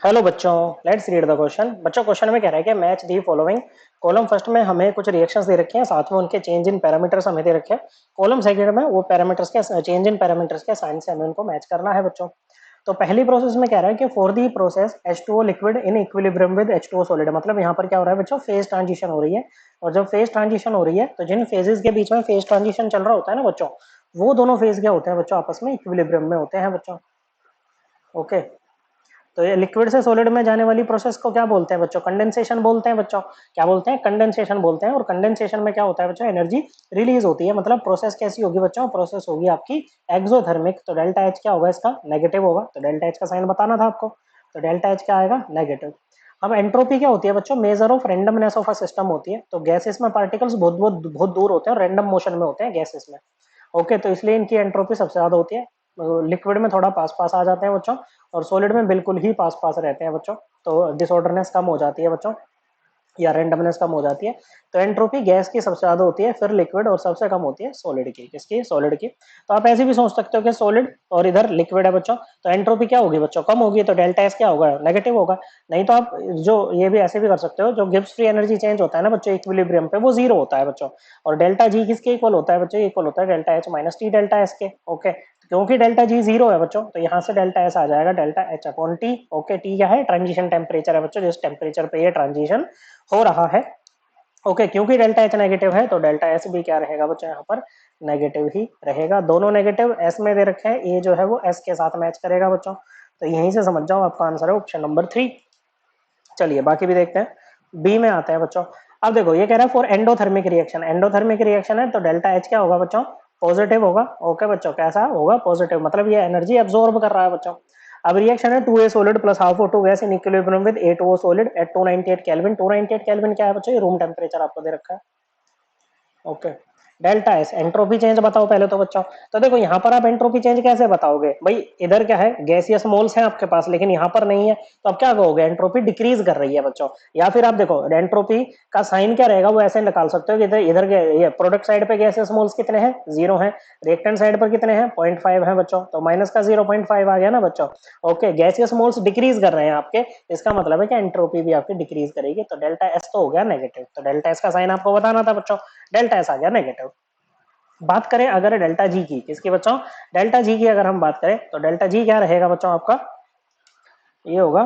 Hello बच्चों, let's read the question. बच्चों, question में कह रहा है कि match the following. Column first में हमें कुछ रिएक्शंस दे रखे हैं, साथ में उनके चेंज इन पैरामीटर्स हमें दे रखे हैं। कॉलम सेकंड में वो पैरामीटर्स के चेंज इन पैरामीटर्स के साइन से हमें उनको मैच करना है बच्चों। तो पहली प्रोसेस में कह रहा है कि for the process H2O liquid in equilibrium with H2O solid, मतलब यहाँ पर क्या हो रहा है बच्चों, फेज ट्रांजिशन हो रही है। और जब फेज ट्रांजिशन हो रही है तो जिन फेजेस के बीच में फेज ट्रांजिशन चल रहा होता है ना बच्चों, वो दोनों फेज क्या होते हैं बच्चों, आपस में इक्विलिब्रियम में होते हैं बच्चों। ओके, तो ये लिक्विड से सॉलिड में जाने वाली प्रोसेस को क्या बोलते हैं बच्चों, कंडेंसेशन बोलते हैं बच्चों। क्या बोलते हैं, कंडेंसेशन बोलते हैं। और कंडेंसेशन में क्या होता है बच्चों, एनर्जी रिलीज होती है। मतलब प्रोसेस कैसी होगी बच्चों, प्रोसेस होगी आपकी एक्सोथर्मिक। तो डेल्टा एच क्या होगा, इसका नेगेटिव होगा। तो डेल्टा एच का साइन बताना था आपको, तो डेल्टा एच क्या आएगा, नेगेटिव। अब एंट्रोपी क्या होती है बच्चों, measure of randomness of a system होती है। तो गैसेस में पार्टिकल्स बहुत बहुत बहुत दूर होते हैं और रैंडम मोशन में होते हैं गैसेस में। ओके, तो इसलिए इनकी एंट्रोपी सबसे ज्यादा होती है। लिक्विड में थोड़ा पास पास आ जाते हैं बच्चों, और सॉलिड में बिल्कुल ही पास पास रहते हैं बच्चों। तो डिसऑर्डरनेस कम हो जाती है बच्चों, या रेंडमनेस कम हो जाती है। तो एंट्रोपी गैस की सबसे ज्यादा होती है, फिर लिक्विड, और सबसे कम होती है सॉलिड की। किसकी, सॉलिड की। तो आप ऐसे भी सोच सकते हो कि सॉलिड और इधर लिक्विड है बच्चों, तो एंट्रोपी क्या होगी बच्चों, कम होगी। तो डेल्टा एस क्या होगा, नेगेटिव होगा। नहीं तो आप जो ये भी ऐसे भी कर सकते हो, जो गिब्स फ्री एनर्जी चेंज होता है ना बच्चों इक्विलिब्रियम पे, वो जीरो होता है बच्चों। और डेल्टा जी किसके इक्वल होता है बच्चों, इक्वल होता है delta H minus T delta S के। ओके, क्योंकि डेल्टा जी जीरो है बच्चों, तो यहाँ से डेल्टा एस आ जाएगा delta H upon T. Okay, T क्या है, ट्रांजिशन टेम्परेचर है बच्चों, जिस टेम्परेचर पे ये ट्रांजिशन हो रहा है। ओके, क्योंकि डेल्टा एच नेगेटिव है तो डेल्टा एस भी क्या रहेगा बच्चों, यहाँ पर नेगेटिव ही रहेगा। दोनों नेगेटिव एस में दे रखे हैं, ये जो है वो एस के साथ मैच करेगा बच्चों। तो यहीं से समझ जाओ, आपका आंसर है ऑप्शन नंबर 3। चलिए बाकी भी देखते हैं। बी में आता है बच्चों। अब देखो ये कह रहा है for endothermic reaction, endothermic reaction है तो डेल्टा एच क्या होगा बच्चों, पॉजिटिव होगा। ओके बच्चों, कैसा होगा, पॉजिटिव, मतलब ये एनर्जी एब्जॉर्ब कर रहा है बच्चों। अब रिएक्शन है 2A solid plus half O2 gas in equilibrium with A2O solid at 298 kelvin. 298 kelvin क्या है बच्चों, ये रूम टेम्परेचर आपको दे रखा है। Okay, delta S entropy change बताओ पहले तो बच्चों। तो देखो यहाँ पर आप एंट्रोपी चेंज कैसे बताओगे भाई, इधर क्या है, गैसियस मोल्स हैं आपके पास, लेकिन यहाँ पर नहीं है, तो आप क्या कहोगे, एंट्रोपी डिक्रीज कर रही है बच्चों। या फिर आप देखो एंट्रोपी का साइन क्या रहेगा, वो ऐसे निकाल सकते हो कि इधर इधर ये प्रोडक्ट साइड पे गैसियस मोल्स कितने हैं, 0 है। रिएक्टेंट साइड पर कितने हैं, 0.5 है बच्चों, तो माइनस का 0.5 आ गया ना बच्चों। ओके, गैसियस मोल्स डिक्रीज कर रहे हैं आपके, इसका मतलब है कि एंट्रोपी भी आपकी डिक्रीज करेगी। तो डेल्टा एस तो हो गया नेगेटिव, तो डेल्टा एस का साइन आपको बताना था बच्चों, डेल्टा एस आ गया नेगेटिव। बात करें अगर डेल्टा जी की, किसकी बच्चों, डेल्टा जी की अगर हम बात करें तो डेल्टा जी क्या रहेगा बच्चों आपका, ये होगा,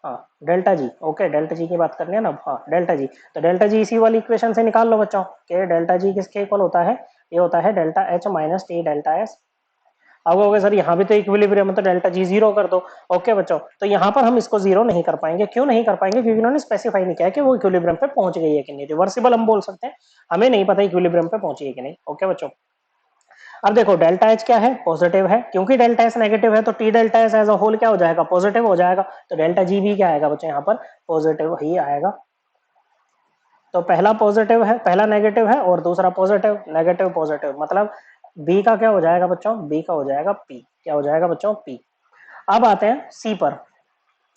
हाँ delta G. Okay, delta G की बात करनी है ना, हाँ डेल्टा जी। तो डेल्टा जी इसी वाली इक्वेशन से निकाल लो बच्चों कि डेल्टा जी किसके इक्वल होता है, ये होता है delta H minus T delta S. अब हो गए सर, यहाँ भी तो इक्विलिब्रियम है तो डेल्टा जी जीरो कर दो। ओके बच्चों, तो यहाँ पर हम इसको जीरो नहीं कर पाएंगे। क्यों नहीं कर पाएंगे, क्योंकि उन्होंने स्पेसिफाई नहीं किया कि वो इक्विलिब्रियम पे पहुंच गई है कि नहीं। रिवर्सिबल हम बोल सकते हैं, हमें नहीं पता इक्विलिब्रियम पे पहुंची है कि नहीं। ओके बच्चों, अब देखो डेल्टा एच क्या है, पॉजिटिव है, क्योंकि डेल्टा एस नेगेटिव है तो T delta S as a whole क्या हो जाएगा, पॉजिटिव हो जाएगा। तो डेल्टा जी भी क्या आएगा बच्चों, यहाँ पर पॉजिटिव ही आएगा। तो पहला पॉजिटिव है, पहला नेगेटिव है और दूसरा पॉजिटिव, नेगेटिव पॉजिटिव, मतलब बी का क्या हो जाएगा बच्चों, बी का हो जाएगा पी। क्या हो जाएगा बच्चों, पी। अब आते हैं सी पर,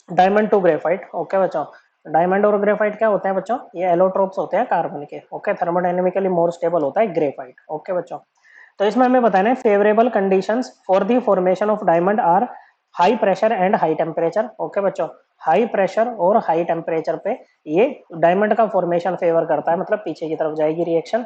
डायमंड टू ग्रेफाइट। ओके बच्चों, डायमंड और ग्रेफाइट क्या होते हैं बच्चों, ये एलोट्रोप्स होते हैं कार्बन के। ओके, थर्मोडायनेमिकली मोर स्टेबल होता है ग्रेफाइट। ओके बच्चों, तो इसमें हमें बताना है favourable conditions for the formation of diamond are high pressure and high temperature. Okay बच्चों, हाई प्रेशर और हाई टेम्परेचर पे ये डायमंड का फॉर्मेशन फेवर करता है, मतलब पीछे की तरफ जाएगी reaction.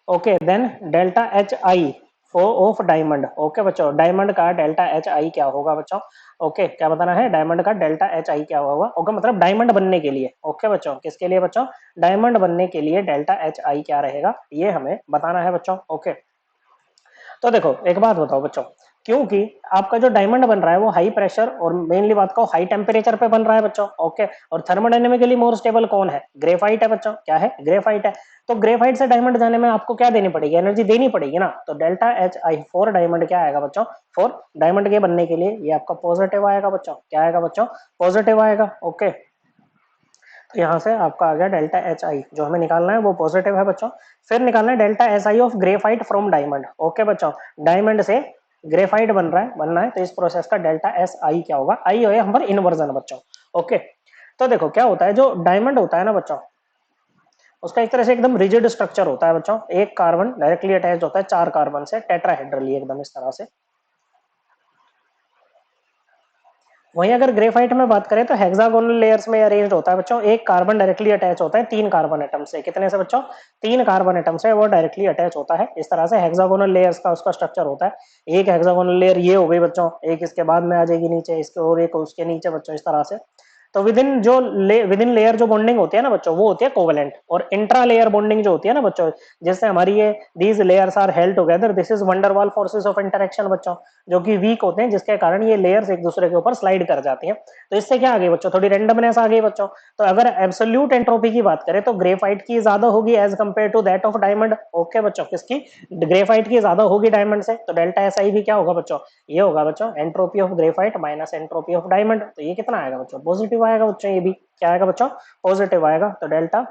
Okay, then delta H I of diamond. Okay बच्चों, डायमंड का डेल्टा एच आई क्या होगा बच्चों, ओके क्या बताना है, डायमंड का डेल्टा एच आई क्या होगा। ओके, मतलब डायमंड बनने के लिए। ओके बच्चों, किसके लिए बच्चों, डायमंड बनने के लिए डेल्टा एच आई क्या रहेगा, ये हमें बताना है बच्चों। ओके, तो देखो एक बात बताओ बच्चों, क्योंकि आपका जो डायमंड बन रहा है वो हाई प्रेशर और मेनली बात को हाई टेम्परेचर पे बन रहा है बच्चों। ओके, और थर्मोडायनेमिकली मोर स्टेबल कौन है, ग्रेफाइट है बच्चों। क्या है, ग्रेफाइट है। तो ग्रेफाइट से डायमंड जाने में आपको क्या देनी पड़ेगी, एनर्जी देनी पड़ेगी ना। तो डेल्टा एच आई फोर डायमंड क्या आएगा बच्चों, फोर डायमंड के बनने के लिए ये आपका पॉजिटिव आएगा बच्चों। क्या आएगा बच्चों, पॉजिटिव आएगा। ओके, तो यहाँ से आपका आ गया डेल्टा एच आई, जो हमें निकालना है वो पॉजिटिव है बच्चों। फिर निकालना है delta S I of graphite from diamond. Okay बच्चों, डायमंड से ग्रेफाइट बनना है, तो इस प्रोसेस का डेल्टा एस आई क्या होगा, आई होगा हमारा इनवर्जन बच्चों। ओके, तो देखो क्या होता है, जो डायमंड होता है ना बच्चों, उसका एक तरह से एकदम रिजिड स्ट्रक्चर होता है बच्चों। एक कार्बन डायरेक्टली अटैच होता है 4 कार्बन से टेट्राहेड्रली एकदम इस तरह से। वहीं अगर ग्रेफाइट में बात करें तो हेक्सागोनल लेयर्स में अरेंज होता है बच्चों, एक कार्बन डायरेक्टली अटैच होता है 3 कार्बन एटम से। कितने से बच्चों? 3 कार्बन एटम से वो डायरेक्टली अटैच होता है। इस तरह से हेक्सागोनल लेयर्स का उसका स्ट्रक्चर होता है। एक हेक्सागोनल लेयर ये हो गई बच्चों, एक इसके बाद में आ जाएगी नीचे, इसके और एक उसके नीचे बच्चों, इस तरह से। तो विद इन लेयर जो बॉन्डिंग होती है ना बच्चों, वो होती है कोवेलेंट। और इंट्रा लेयर बॉन्डिंग जो होती है ना बच्चों, जैसे हमारी ये these layers are held together, this is van der Waals forces of interaction बच्चों, जो कि वीक होते हैं, जिसके कारण ये लेयर्स एक दूसरे के ऊपर स्लाइड कर जाती हैं। तो इससे क्या आ गई बच्चों? थोड़ी रेंडमनेस आ गई बच्चों। तो अगर एब्सोल्यूट एंट्रोपी की बात करें तो ग्रेफाइट की ज्यादा होगी as compare to that of diamond. Okay बच्चों, किसकी? ग्रेफाइट की ज्यादा होगी डायमंड से। तो डेल्टा एस आई भी क्या होगा बच्चों? ये होगा बच्चों entropy of graphite minus entropy of diamond. तो ये कितना आएगा बच्चों? पॉजिटिव आएगा बच्चों। ये भी क्या आएगा बच्चों? पॉजिटिव आएगा। तो डेल्टा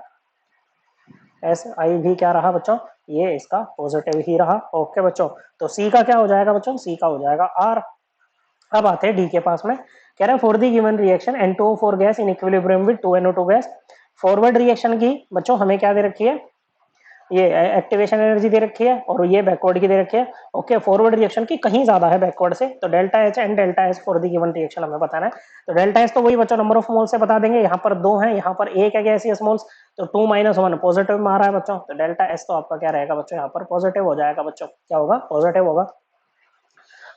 एस आई भी क्या रहा बच्चों? ये इसका पॉजिटिव ही रहा। ओके बच्चों, तो सी का क्या हो जाएगा बच्चों? सी का हो जाएगा आर। अब आते हैं डी के पास में। कह रहे हैं for the given reaction N2O4 gas in equilibrium with 2NO2 gas. Forward reaction की बच्चों हमें क्या दे रखी है? ये एक्टिवेशन एनर्जी दे रखी है, और ये बैकवर्ड की दे रखी है। ओके, फॉरवर्ड रिएक्शन की कहीं ज्यादा है बैकवर्ड से। तो delta H and delta S for the given reaction हमें बताना है। तो डेल्टा एस तो वही बच्चों नंबर ऑफ मोल से बता देंगे। यहाँ पर 2 है, यहाँ पर 1 है गैसियस मोल्स। तो 2 - 1 पॉजिटिव में आ रहा है बच्चों। तो डेल्टा एस तो आपका क्या रहेगा बच्चों? यहाँ पर पॉजिटिव हो जाएगा बच्चों। क्या होगा? पॉजिटिव होगा।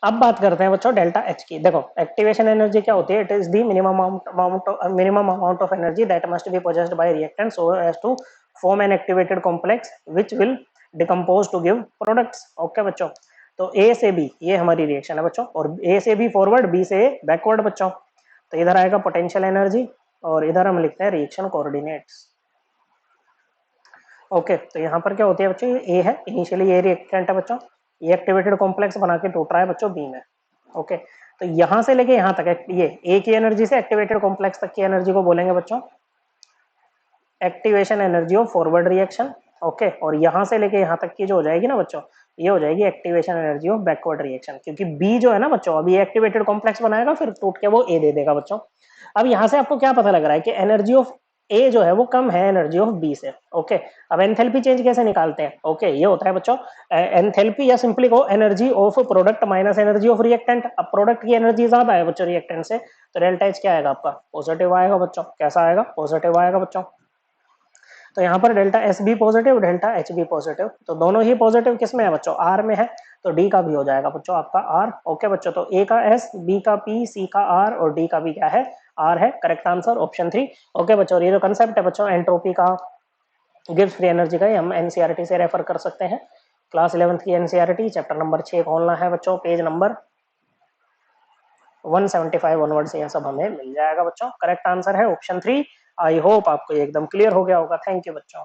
अब बात करते हैं बच्चों डेल्टा एच की। देखो एक्टिवेशन एनर्जी क्या होती है? It is the minimum amount of energy that must be possessed by reactant so as to form an activated complex which will decompose to give products. Okay बच्चों, तो ए से B ये हमारी रिएक्शन है बच्चों, और ए से बी फॉरवर्ड, बी से ए बैकवर्ड बच्चों। तो इधर आएगा पोटेंशियल एनर्जी, और इधर हम लिखते हैं रिएक्शन कोऑर्डिनेट्स। ओके, तो यहाँ पर क्या होती है बच्चों? ये ए है, इनिशियली ये रिएक्टेंट है बच्चों, ये एक्टिवेटेड कॉम्प्लेक्स बना के टूट रहा है बच्चों बी में। ओके, तो यहां से लेके यहां तक ये ए की एनर्जी से एक्टिवेटेड कॉम्प्लेक्स तक की एनर्जी को बोलेंगे बच्चों activation energy of forward reaction. Okay, और यहां से लेके यहां तक की जो हो जाएगी ना बच्चों, ये हो जाएगी activation energy of backward reaction, क्योंकि बी जो है ना बच्चों, अभी एक्टिवेटेड कॉम्प्लेक्स बनाएगा, फिर टूट के वो ए दे देगा बच्चों। अब यहां से आपको क्या पता लग रहा है कि एनर्जी ऑफ ए जो है वो कम है एनर्जी ऑफ बी से। ओके, अब एंथैल्पी चेंज कैसे निकालते हैं? ओके, ये होता है बच्चों एंथैल्पी, या सिंपली को energy of product minus energy of reactant. अब प्रोडक्ट की एनर्जी ज्यादा है बच्चों रिएक्टेंट से, तो डेल्टा एच क्या आएगा आपका? पॉजिटिव आएगा बच्चों। कैसा आएगा? पॉजिटिव आएगा बच्चों। तो यहाँ पर डेल्टा एस भी पॉजिटिव, डेल्टा एच भी पॉजिटिव, तो दोनों ही पॉजिटिव किस में है बच्चों? आर में है। तो डी का भी हो जाएगा बच्चों आपका आर। ओके बच्चों, तो ए का एस, बी का पी, सी का आर, और डी का भी क्या है? आर है। Correct answer option 3। ओके बच्चों, ये जो कंसेप्ट है बच्चों एंट्रोपी का, गिब्स फ्री एनर्जी का, हम एनसीईआरटी से रेफर कर सकते हैं। क्लास 11th की एनसीईआरटी चैप्टर नंबर 6 खोलना है बच्चों, पेज नंबर 175 ऑनवर्ड से यह सब हमें मिल जाएगा बच्चों। करेक्ट आंसर है ऑप्शन 3। आई होप आपको एकदम क्लियर हो गया होगा। थैंक यू बच्चों।